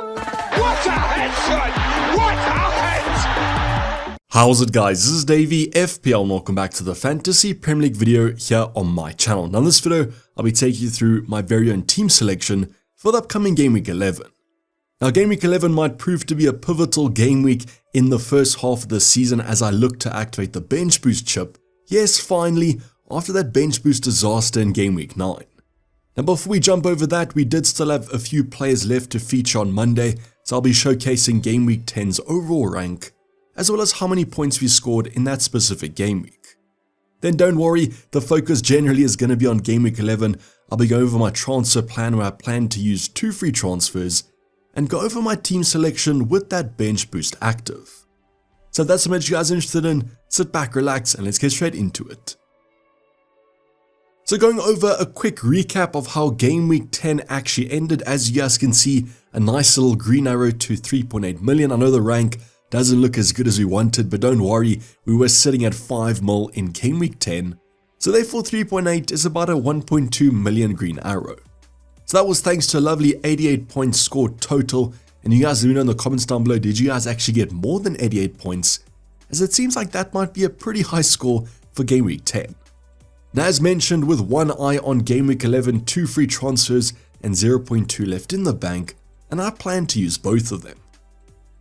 What a headshot! What a head! How's it, guys? This is Dayvy, FPL, and welcome back to the Fantasy Premier League video here on my channel. Now in this video, I'll be taking you through my very own team selection for the upcoming Game Week 11. Now Game Week 11 might prove to be a pivotal game week in the first half of the season as I look to activate the bench boost chip. Yes, finally, after that bench boost disaster in Game Week 9. Now before we jump over that, we did still have a few players left to feature on Monday, so I'll be showcasing Game Week 10's overall rank, as well as how many points we scored in that specific game week. Then don't worry, the focus generally is going to be on Game Week 11. I'll be going over my transfer plan where I plan to use 2 free transfers, and go over my team selection with that bench boost active. So if that's something you guys are interested in, sit back, relax, and let's get straight into it. So going over a quick recap of how Game Week 10 actually ended. As you guys can see, a nice little green arrow to 3.8 million. I know the rank doesn't look as good as we wanted, but don't worry, we were sitting at 5 mil in Game Week 10. So therefore 3.8 is about a 1.2 million green arrow. So that was thanks to a lovely 88 points scored total. And you guys let me know in the comments down below, did you guys actually get more than 88 points? As it seems like that might be a pretty high score for Game Week 10. Now as mentioned, with one eye on Game Week 11, 2 free transfers and 0.2 left in the bank, and I plan to use both of them.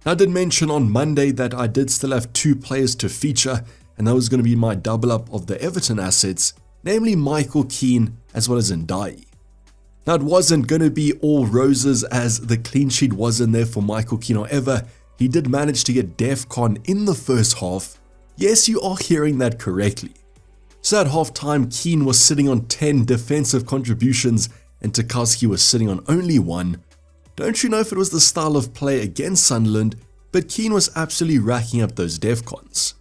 Now I did mention on Monday that I did still have 2 players to feature, and that was going to be my double up of the Everton assets, namely Michael Keane as well as Dayvy. Now it wasn't going to be all roses as the clean sheet wasn't there for Michael Keane. However, he did manage to get DEFCON in the first half. Yes, you are hearing that correctly. So at halftime, Keane was sitting on 10 defensive contributions and Tarkowski was sitting on only 1. Don't you know if it was the style of play against Sunderland, but Keane was absolutely racking up those DEFCONs.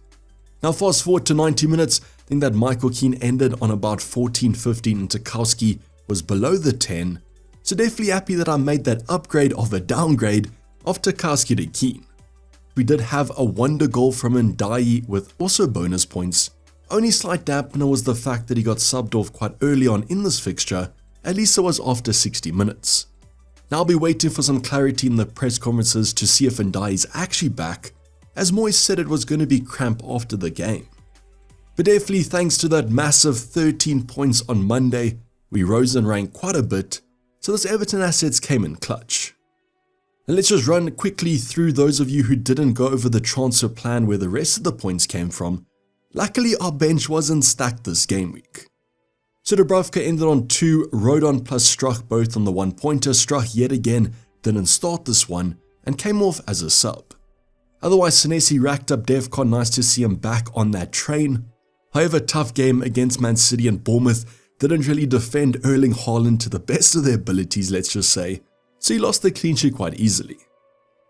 Now fast forward to 90 minutes, I think that Michael Keane ended on about 14-15 and Tarkowski was below the 10, so definitely happy that I made that upgrade of a downgrade of Tarkowski to Keane. We did have a wonder goal from Dayvy with also bonus points. Only slight dampener was the fact that he got subbed off quite early on in this fixture, at least it was after 60 minutes. Now I'll be waiting for some clarity in the press conferences to see if Dayvy is actually back, as Moyes said it was going to be cramp after the game. But definitely thanks to that massive 13 points on Monday, we rose in rank quite a bit, so those Everton assets came in clutch. And let's just run quickly through those of you who didn't go over the transfer plan where the rest of the points came from. Luckily our bench wasn't stacked this game week. So Dubravka ended on 2, Rodon plus Struck both on the 1-pointer. Struck yet again didn't start this one and came off as a sub. Otherwise Senesi racked up DEFCON, nice to see him back on that train. However, tough game against Man City and Bournemouth. Didn't really defend Erling Haaland to the best of their abilities, let's just say, so he lost the clean sheet quite easily.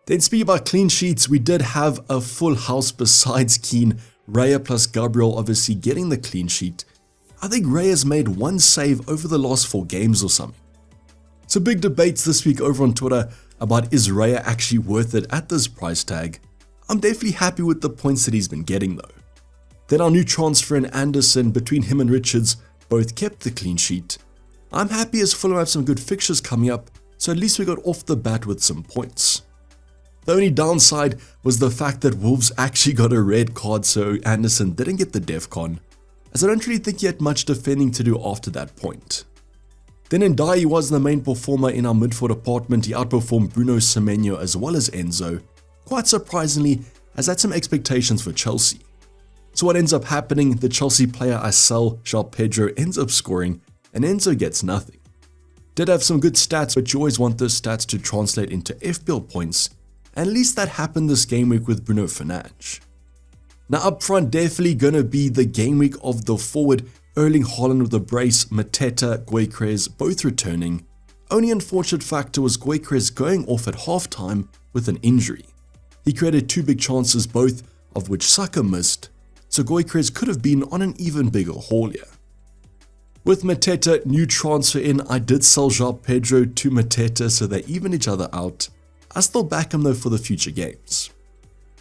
Then speaking about clean sheets, we did have a full house besides Keane, Raya plus Gabriel obviously getting the clean sheet. I think Raya's made 1 save over the last 4 games or something. So big debates this week over on Twitter about is Raya actually worth it at this price tag. I'm definitely happy with the points that he's been getting though. Then our new transfer in Anderson, between him and Richards, both kept the clean sheet. I'm happy as Fulham have some good fixtures coming up, so at least we got off the bat with some points. The only downside was the fact that Wolves actually got a red card, so Anderson didn't get the DEFCON, as I don't really think he had much defending to do after that point. Then Dayvy was the main performer in our midfield department. He outperformed Bruno Semenyo as well as Enzo, quite surprisingly, as had some expectations for Chelsea. So what ends up happening, the Chelsea player I sell, João Pedro, ends up scoring and Enzo gets nothing. Did have some good stats, but you always want those stats to translate into FPL points, and at least that happened this game week with Bruno Fernandes. Now up front, definitely gonna be the game week of the forward, Erling Haaland with a brace, Mateta, Gyökeres both returning. Only unfortunate factor was Gyökeres going off at halftime with an injury. He created 2 big chances, both of which Saka missed, so Gyökeres could have been on an even bigger haul here. With Mateta, new transfer in, I did sell João Pedro to Mateta so they even each other out. I still back him though for the future games.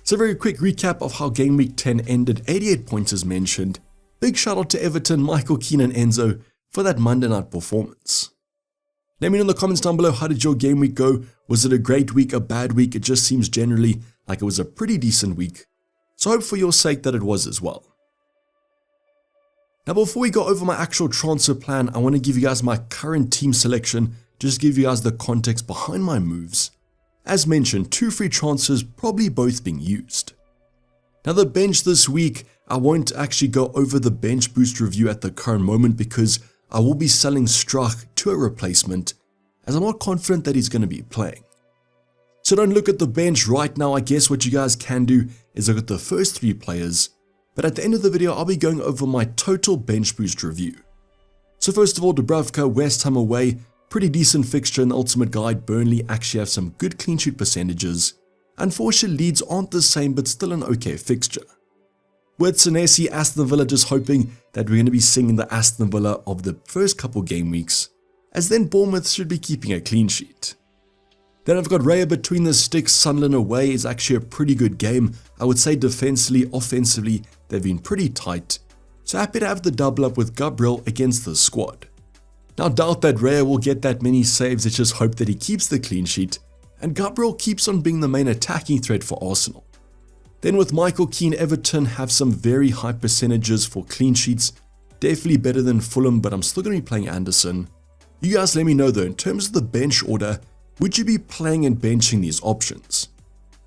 So very quick recap of how Game Week 10 ended, 88 points as mentioned. Big shout out to Everton, Michael Keane and Enzo for that Monday night performance. Let me know in the comments down below, how did your game week go? Was it a great week, a bad week? It just seems generally like it was a pretty decent week. So I hope for your sake that it was as well. Now before we go over my actual transfer plan, I want to give you guys my current team selection, just give you guys the context behind my moves. As mentioned, 2 free transfers, probably both being used. Now the bench this week, I won't actually go over the bench boost review at the current moment because I will be selling Struck to a replacement, as I'm not confident that he's going to be playing. So don't look at the bench right now. I guess what you guys can do is look at the first 3 players, but at the end of the video I'll be going over my total bench boost review. So first of all, Dubravka, West Ham away, pretty decent fixture in the Ultimate Guide. Burnley actually have some good clean sheet percentages. Unfortunately, Leeds aren't the same, but still an okay fixture. With Senesi, Aston Villa, just hoping that we're going to be seeing the Aston Villa of the first couple game weeks, as then Bournemouth should be keeping a clean sheet. Then I've got Raya between the sticks. Sunderland away is actually a pretty good game. I would say defensively, offensively, they've been pretty tight. So happy to have the double up with Gabriel against the squad. Now doubt that Raya will get that many saves, let's just hope that he keeps the clean sheet, and Gabriel keeps on being the main attacking threat for Arsenal. Then with Michael Keane, Everton have some very high percentages for clean sheets, definitely better than Fulham, but I'm still going to be playing Anderson. You guys let me know though, in terms of the bench order, would you be playing and benching these options?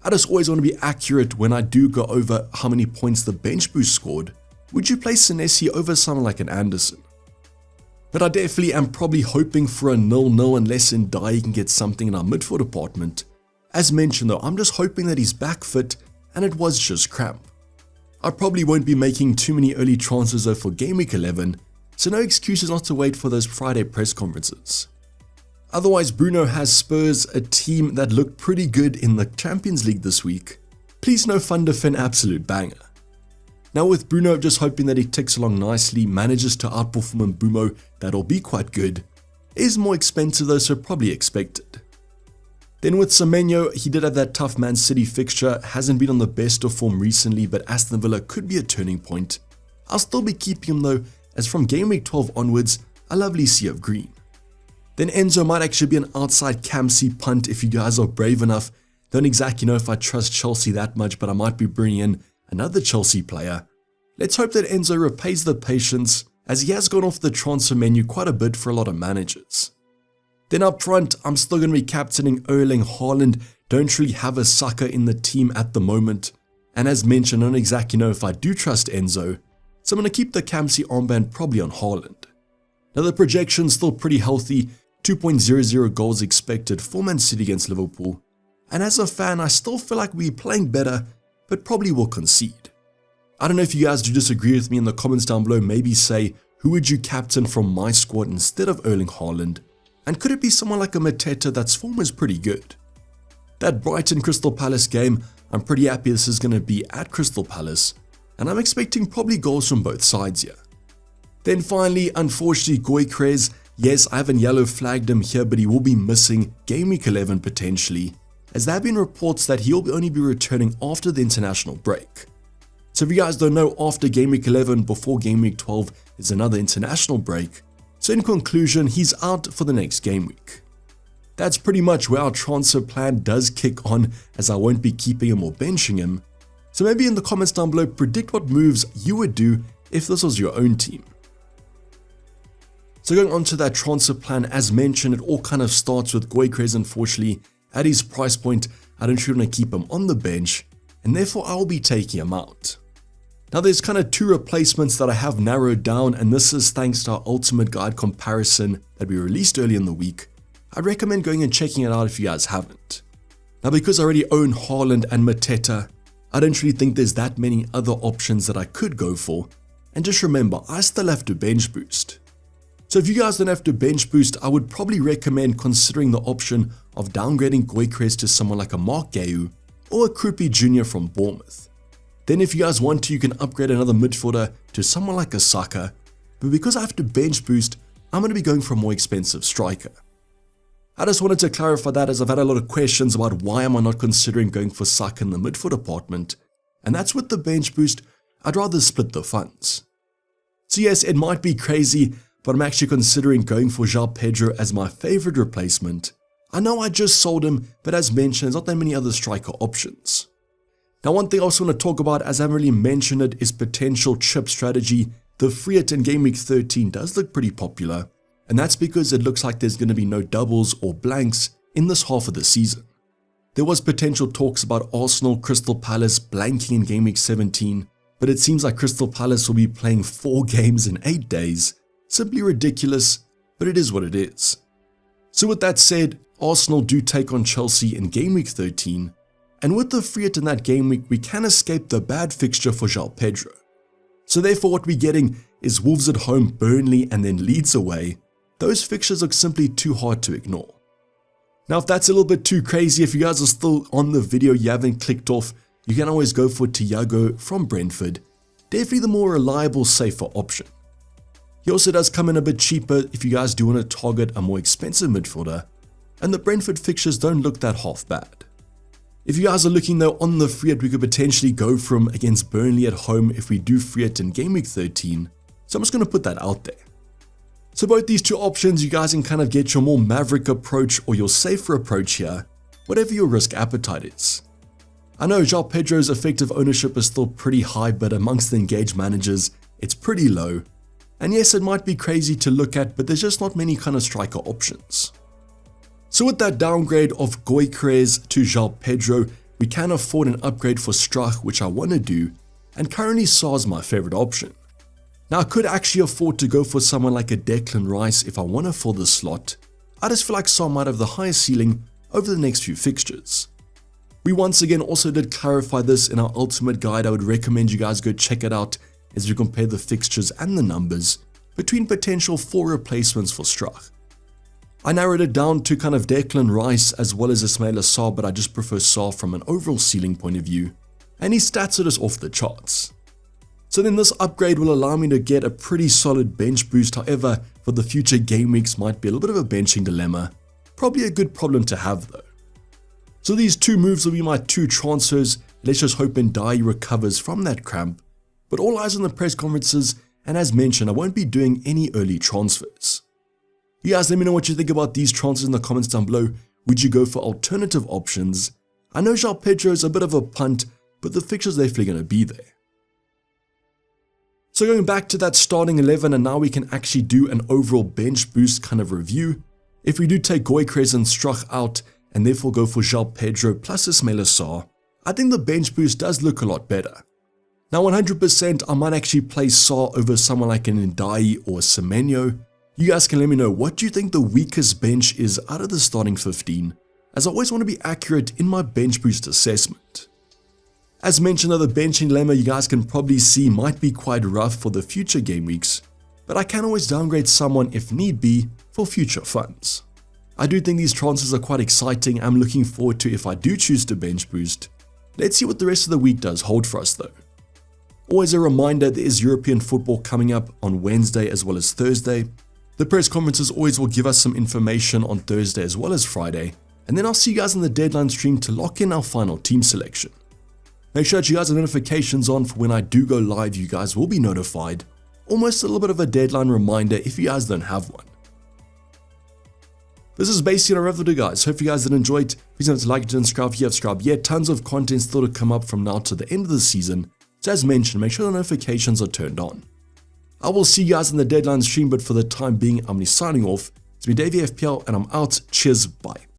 I just always want to be accurate when I do go over how many points the bench boost scored. Would you play Senesi over someone like an Anderson? But I definitely am probably hoping for a 0-0 unless in Dayvy can get something in our midfield department. As mentioned though, I'm just hoping that he's back fit, and it was just cramp. I probably won't be making too many early transfers though for Game Week 11, so no excuses not to wait for those Friday press conferences. Otherwise, Bruno has Spurs, a team that looked pretty good in the Champions League this week. Please no Thunderfin, absolute banger. Now with Bruno, just hoping that he ticks along nicely, manages to outperform Mbumo, that'll be quite good. Is more expensive though, so probably expected. Then with Semenyo, he did have that tough Man City fixture, hasn't been on the best of form recently, but Aston Villa could be a turning point. I'll still be keeping him though, as from Game Week 12 onwards, a lovely sea of green. Then Enzo might actually be an outside Camsey punt if you guys are brave enough. Don't exactly know if I trust Chelsea that much, but I might be bringing in another Chelsea player. Let's hope that Enzo repays the patience, as he has gone off the transfer menu quite a bit for a lot of managers. Then up front, I'm still going to be captaining Erling Haaland. Don't really have a sucker in the team at the moment. And as mentioned, I don't exactly know if I do trust Enzo, so I'm going to keep the Camsey armband probably on Haaland. Now the projection's still pretty healthy, 2.00 goals expected for Man City against Liverpool. And as a fan, I still feel like we're playing better, but probably will concede. I don't know if you guys do disagree with me in the comments down below. Maybe say, who would you captain from my squad instead of Erling Haaland? And could it be someone like a Mateta that's form is pretty good? That Brighton Crystal Palace game, I'm pretty happy this is going to be at Crystal Palace, and I'm expecting probably goals from both sides here. Then finally, unfortunately, Gyökeres, yes, I haven't yellow flagged him here, but he will be missing Game Week 11 potentially, as there have been reports that he'll only be returning after the international break. So if you guys don't know, after Game Week 11, before Game Week 12 is another international break. So in conclusion, he's out for the next game week. That's pretty much where our transfer plan does kick on, as I won't be keeping him or benching him. So maybe in the comments down below, predict what moves you would do if this was your own team. So going on to that transfer plan, as mentioned, it all kind of starts with Gyökeres. Unfortunately, at his price point, I don't really want to keep him on the bench, and therefore I will be taking him out. Now there's kind of 2 replacements that I have narrowed down, and this is thanks to our Ultimate Guide comparison that we released early in the week. I'd recommend going and checking it out if you guys haven't. Now because I already own Haaland and Mateta, I don't really think there's that many other options that I could go for, and just remember, I still have to bench boost. So if you guys don't have to bench boost, I would probably recommend considering the option of downgrading Gyökeres to someone like a Mark Guehi or a Krupi Jr. from Bournemouth. Then if you guys want to, you can upgrade another midfielder to someone like a Saka, but because I have to bench boost, I'm going to be going for a more expensive striker. I just wanted to clarify that, as I've had a lot of questions about why am I not considering going for Saka in the midfield department, and that's with the bench boost, I'd rather split the funds. So yes, it might be crazy, but I'm actually considering going for João Pedro as my favorite replacement. I know I just sold him, but as mentioned, there's not that many other striker options. Now one thing I also want to talk about, as I haven't really mentioned it, is potential chip strategy. The free hit in Game Week 13 does look pretty popular, and that's because it looks like there's going to be no doubles or blanks in this half of the season. There was potential talks about Arsenal Crystal Palace blanking in Game Week 17, but it seems like Crystal Palace will be playing 4 games in 8 days. Simply ridiculous, but it is what it is. So with that said, Arsenal do take on Chelsea in Game Week 13, and with the free hit in that game week, we can escape the bad fixture for João Pedro. So therefore what we're getting is Wolves at home, Burnley, and then Leeds away. Those fixtures look simply too hard to ignore. Now if that's a little bit too crazy, if you guys are still on the video, you haven't clicked off, you can always go for Thiago from Brentford. Definitely the more reliable, safer option. He also does come in a bit cheaper if you guys do want to target a more expensive midfielder, and the Brentford fixtures don't look that half bad. If you guys are looking though on the free hit, we could potentially go for him against Burnley at home if we do free hit in Game Week 13, so I'm just going to put that out there. So both these two options, you guys can kind of get your more maverick approach or your safer approach here, whatever your risk appetite is. I know João Pedro's effective ownership is still pretty high, but amongst the engaged managers, it's pretty low. And yes, it might be crazy to look at, but there's just not many kind of striker options. So with that downgrade of Gyökeres to João Pedro, we can afford an upgrade for Strach, which I want to do, and currently Sarr is my favorite option. Now I could actually afford to go for someone like a Declan Rice if I want to fill the slot. I just feel like Sarr might have the highest ceiling over the next few fixtures. We once again also did clarify this in our ultimate guide. I would recommend you guys go check it out as we compare the fixtures and the numbers between potential 4 replacements for Strach. I narrowed it down to kind of Declan Rice as well as Ismaila Sarr, but I just prefer Sarr from an overall ceiling point of view, and his stats are just off the charts. So then this upgrade will allow me to get a pretty solid bench boost. However, for the future game weeks might be a little bit of a benching dilemma. Probably a good problem to have though. So these 2 moves will be my 2 transfers. Let's just hope Dayvy recovers from that cramp. But all eyes on the press conferences, and as mentioned, I won't be doing any early transfers. You guys let me know what you think about these transfers in the comments down below. Would you go for alternative options? I know João Pedro is a bit of a punt, but the fixture's definitely going to be there. So going back to that starting 11, and now we can actually do an overall bench boost kind of review. If we do take Gyökeres and Strach out, and therefore go for João Pedro plus Ismaila Sarr, I think the bench boost does look a lot better. Now 100% I might actually play Sarr over someone like an Dayvy or Semenyo. You guys can let me know what do you think the weakest bench is out of the starting 15, as I always want to be accurate in my bench boost assessment. As mentioned though, the benching dilemma you guys can probably see might be quite rough for the future game weeks, but I can always downgrade someone if need be for future funds. I do think these transfers are quite exciting. I'm looking forward to if I do choose to bench boost. Let's see what the rest of the week does hold for us though. Always a reminder, there is European football coming up on Wednesday as well as Thursday. The press conferences always will give us some information on Thursday as well as Friday, and then I'll see you guys in the deadline stream to lock in our final team selection. Make sure that you guys have notifications on for when I do go live. You guys will be notified. Almost a little bit of a deadline reminder if you guys don't have one. This is basically a review, guys. Hope you guys did enjoy it. Please don't like it and subscribe if you have subscribed yet. Tons of content still to come up from now to the end of the season. So as mentioned, make sure the notifications are turned on. I will see you guys in the deadline stream, but for the time being, I'm signing off. It's been Dayvy FPL, and I'm out. Cheers, bye.